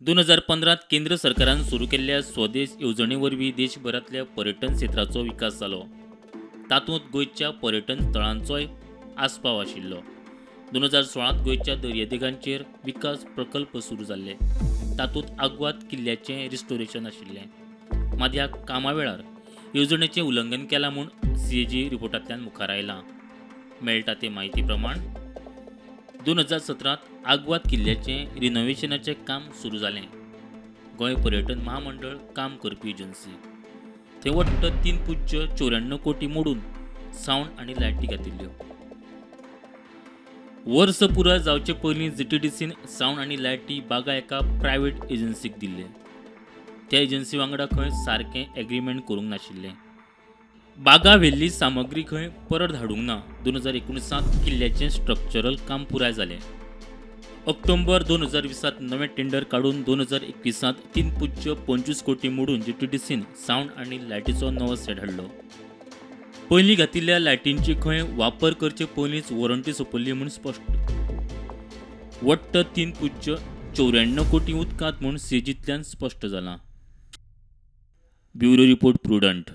2015 केंद्र सरकारान सुरू केल्ल्या स्वदेश येवजणे वरवीं देशभरातल्या पर्यटन क्षेत्राचो विकास जालो। तातूंत गोंयच्या पर्यटन स्थळांचोय आस्पाव आशिल्लो। 2016 गोंयच्या दर्यादेगांचेर विकास प्रकल्प सुरू जाल्ले। तातूंत आग्वाद किल्ल्याचें रिस्टोरेशन आशिल्लें। मात ह्या कामा वेळार येवजणेचें उल्लंघन केलां म्हूण सीएजी रिपोर्टांतल्यान मुखार आयलां। मेळटा ते म्हायती प्रमाण 2017 आग्वाद किल्ल्याचें रिनोव्हेशनाचें काम सुरू जालें। गोंय पर्यटन महामंडळ काम करपी एजन्सी थंय वट्ट 3.94 कोटी मोडून सावंड आनी लायटी घातिल्ल्यो। वर्स पुराय जावचे पयलीं जीटीडीसीन सावंड आनी लायटी बागा एका प्रायव्हेट एजन्सीक दिल्ले। त्या एजन्सी वांगडा खंय सारकें एग्रीमेंट करूंक नाशिल्लें। बागा व्हेल्ली सामग्री खंय परत धाडूंक ना। 2019 किल्ल्याचें स्ट्रक्चरल काम पुराय जालें। ऑक्टोबर 2020 नवें टेंडर काडून 2021 3.25 कोटी मोडून जीटीडीसीन सावंड आनी लायटीचो नवो सेट हाडलो। पयलीं घातिल्ल्या लायटींची खंय वापर करचे पयलींच वॉरंटी सोंपल्ली म्हूण स्पश्ट। वट्ट 3.94 कोटी उदकांत म्हूण सीएजींतल्यान स्पश्ट जालां। Bureau report prudent.